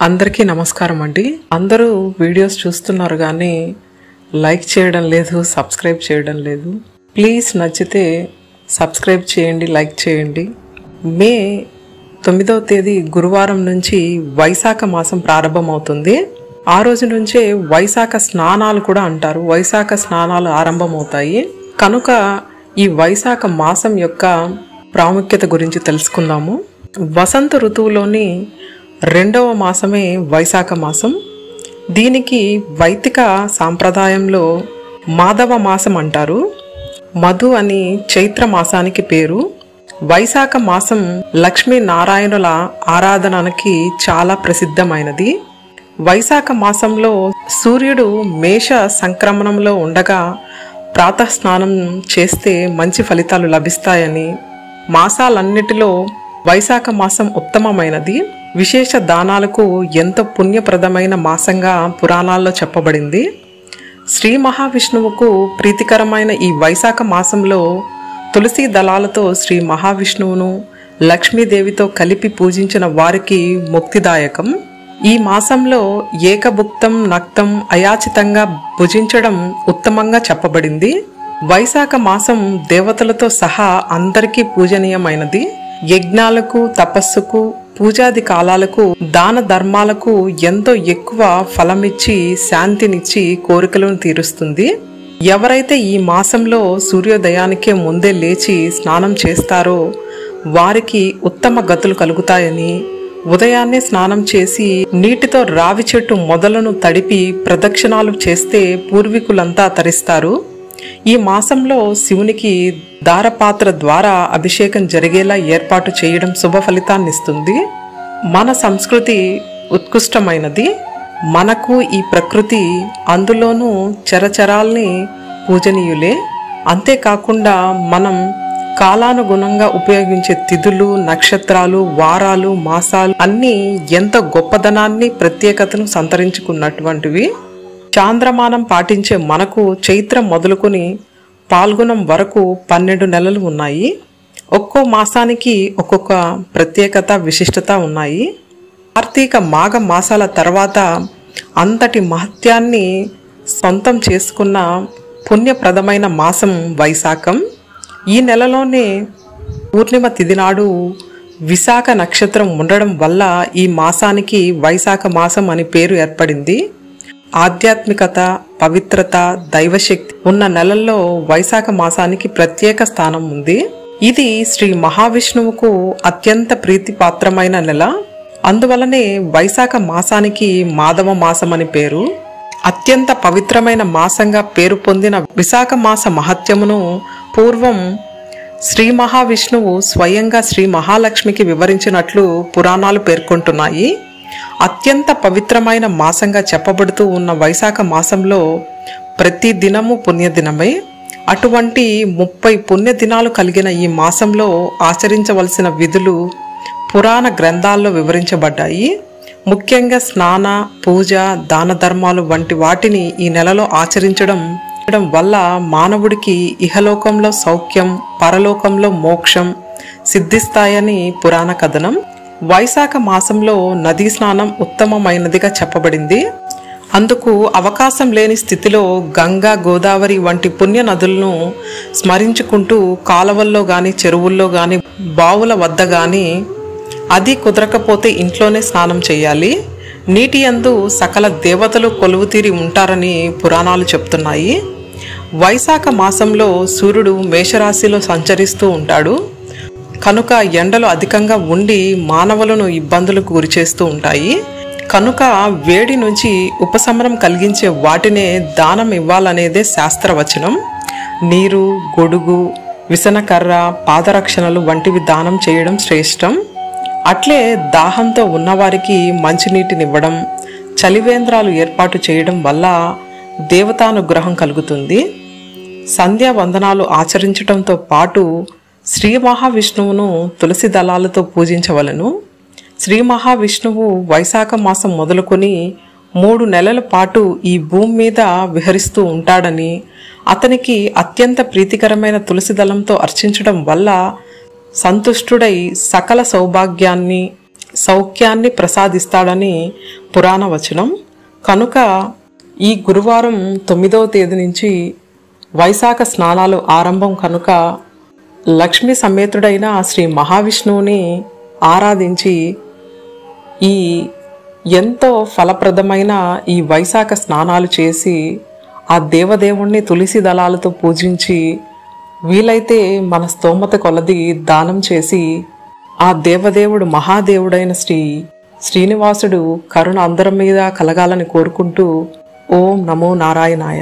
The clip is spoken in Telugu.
అందరికీ నమస్కారం అండి. అందరూ వీడియోస్ చూస్తున్నారు కానీ లైక్ చేయడం లేదు, సబ్స్క్రైబ్ చేయడం లేదు. ప్లీజ్ నచ్చితే సబ్స్క్రైబ్ చేయండి, లైక్ చేయండి. మే 9వ తేదీ గురువారం నుంచి వైశాఖ మాసం ప్రారంభమవుతుంది. ఆ రోజు నుంచే వైశాఖ స్నానాలు కూడా అంటారు. వైశాఖ స్నానాలు ఆరంభమవుతాయి. కనుక ఈ వైశాఖ మాసం యొక్క ప్రాముఖ్యత గురించి తెలుసుకుందాము. వసంత ఋతువులోని 2వ మాసమే వైశాఖ మాసం. దీనికి వైదిక సాంప్రదాయంలో మాధవ మాసం అంటారు. మధు అని చైత్ర మాసానికి పేరు. వైశాఖ మాసం లక్ష్మీనారాయణుల ఆరాధనకి చాలా ప్రసిద్ధమైనది. వైశాఖ మాసంలో సూర్యుడు మేష సంక్రమణంలో ఉండగా ప్రాతఃస్నానం చేస్తే మంచి ఫలితాలు లభిస్తాయని, మాసాలన్నిటిలో వైశాఖ మాసం ఉత్తమమైనది, విశేష దానాలకు ఎంతో పుణ్యప్రదమైన మాసంగా పురాణాల్లో చెప్పబడింది. శ్రీ మహావిష్ణువుకు ప్రీతికరమైన ఈ వైశాఖ మాసంలో తులసి దళాలతో శ్రీ మహావిష్ణువును లక్ష్మీదేవితో కలిపి పూజించిన వారికి ముక్తిదాయకం. ఈ మాసంలో ఏకభుక్తం నక్తం అయాచితంగా భుజించడం ఉత్తమంగా చెప్పబడింది. వైశాఖ మాసం దేవతలతో సహా అందరికీ పూజనీయమైనది. యజ్ఞాలకు, తపస్సుకు, పూజాది కాలాలకు, దాన ధర్మాలకు ఎంతో ఎక్కువ ఫలమిచ్చి శాంతినిచ్చి కోరికలను తీరుస్తుంది. ఎవరైతే ఈ మాసంలో సూర్యోదయానికే ముందే లేచి స్నానం చేస్తారో వారికి ఉత్తమ గతులు కలుగుతాయని, ఉదయాన్నే స్నానం చేసి నీటితో రావి చెట్టు మొదలను తడిపి ప్రదక్షిణాలు చేస్తే పూర్వీకులంతా తరిస్తారు. ఈ మాసంలో శివునికి దారపాత్ర ద్వారా అభిషేకం జరిగేలా ఏర్పాటు చేయడం శుభ ఫలితాన్నిస్తుంది. మన సంస్కృతి ఉత్కృష్టమైనది. మనకు ఈ ప్రకృతి, అందులోనూ చరచరాల్ని పూజనీయులే. అంతేకాకుండా మనం కాలానుగుణంగా ఉపయోగించే తిథులు, నక్షత్రాలు, వారాలు, మాసాలు అన్నీ ఎంతో గొప్పదనాన్ని, ప్రత్యేకతను సంతరించుకున్నటువంటివి. చాంద్రమానం పాటించే మనకు చైత్రం మొదలుకొని పాల్గొనం వరకు 12 నెలలు ఉన్నాయి. ఒక్కో మాసానికి ఒక్కొక్క ప్రత్యేకత, విశిష్టత ఉన్నాయి. కార్తీక మాఘ మాసాల తర్వాత అంతటి మహత్యాన్ని సొంతం చేసుకున్న పుణ్యప్రదమైన మాసం వైశాఖం. ఈ నెలలోనే పూర్ణిమ తిథి నాడు విశాఖ నక్షత్రం ఉండడం వల్ల ఈ మాసానికి వైశాఖ మాసం అని పేరు ఏర్పడింది. ఆధ్యాత్మికత, పవిత్రత, దైవశక్తి ఉన్న నెలల్లో వైశాఖ మాసానికి ప్రత్యేక స్థానం ఉంది. ఇది శ్రీ మహావిష్ణువుకు అత్యంత ప్రీతిపాత్రమైన నెల. అందువలనే వైశాఖ మాసానికి మాధవ మాసం అని పేరు. అత్యంత పవిత్రమైన మాసంగా పేరు పొందిన విశాఖ మాస మహత్యమును పూర్వం శ్రీ మహావిష్ణువు స్వయంగా శ్రీ మహాలక్ష్మికి వివరించినట్లు పురాణాలు పేర్కొంటున్నాయి. అత్యంత పవిత్రమైన మాసంగా చెప్పబడుతూ ఉన్న వైశాఖ మాసంలో ప్రతి దినము పుణ్యదినమే. అటువంటి 30 పుణ్యదినాలు కలిగిన ఈ మాసంలో ఆచరించవలసిన విధులు పురాణ గ్రంథాల్లో వివరించబడ్డాయి. ముఖ్యంగా స్నాన, పూజ, దాన ధర్మాలు వంటి వాటిని ఈ నెలలో ఆచరించడం వల్ల మానవుడికి ఇహలోకంలో సౌఖ్యం, పరలోకంలో మోక్షం సిద్ధిస్తాయని పురాణ కథనం. వైశాఖ మాసంలో నదీ స్నానం ఉత్తమమైనదిగా చెప్పబడింది. అందుకు అవకాశం లేని స్థితిలో గంగా, గోదావరి వంటి పుణ్య నదులను స్మరించుకుంటూ కాలవల్లో గాని, చెరువుల్లో గాని, బావుల వద్ద గాని, అది కుదరకపోతే ఇంట్లోనే స్నానం చేయాలి. నీటి యందు సకల దేవతలు కొలువుతీరి ఉంటారని పురాణాలు చెప్తున్నాయి. వైశాఖ మాసంలో సూర్యుడు మేషరాశిలో సంచరిస్తూ ఉంటాడు. కనుక ఎండలు అధికంగా ఉండి మానవులను ఇబ్బందులకు గురిచేస్తూ ఉంటాయి. కనుక వేడి నుంచి ఉపశమనం కలిగించే వాటినే దానం ఇవ్వాలనేదే శాస్త్రవచనం. నీరు, గొడుగు, విసనకర్ర, పాదరక్షణలు వంటివి దానం చేయడం శ్రేష్టం. అట్లే దాహంతో ఉన్నవారికి మంచినీటినివ్వడం, చలివేంద్రాలు ఏర్పాటు చేయడం వల్ల దేవతానుగ్రహం కలుగుతుంది. సంధ్యావందనాలు ఆచరించడంతో పాటు శ్రీ మహావిష్ణువును తులసి దళాలతో పూజించవలను. శ్రీ మహావిష్ణువు వైశాఖ మాసం మొదలుకొని 3 నెలల పాటు ఈ భూమి మీద విహరిస్తూ ఉంటాడని, అతనికి అత్యంత ప్రీతికరమైన తులసి దళంతో అర్చించడం వల్ల సంతుష్టుడై సకల సౌభాగ్యాన్ని, సౌఖ్యాన్ని ప్రసాదిస్తాడని పురాణ వచనం. కనుక ఈ గురువారం 9వ తేదీ నుంచి వైశాఖ స్నానాలు ఆరంభం కనుక లక్ష్మీ సమేతుడైన శ్రీ మహావిష్ణువుని ఆరాధించి ఈ ఎంతో ఫలప్రదమైన ఈ వైశాఖ స్నానాలు చేసి ఆ దేవదేవుణ్ణి తులసి దళాలతో పూజించి వీలైతే మన స్తోమత కొలది దానం చేసి ఆ దేవదేవుడు మహాదేవుడైన శ్రీనివాసుడు కరుణ అందరి మీద కలగాలని కోరుకుంటూ ఓం నమో నారాయణాయ.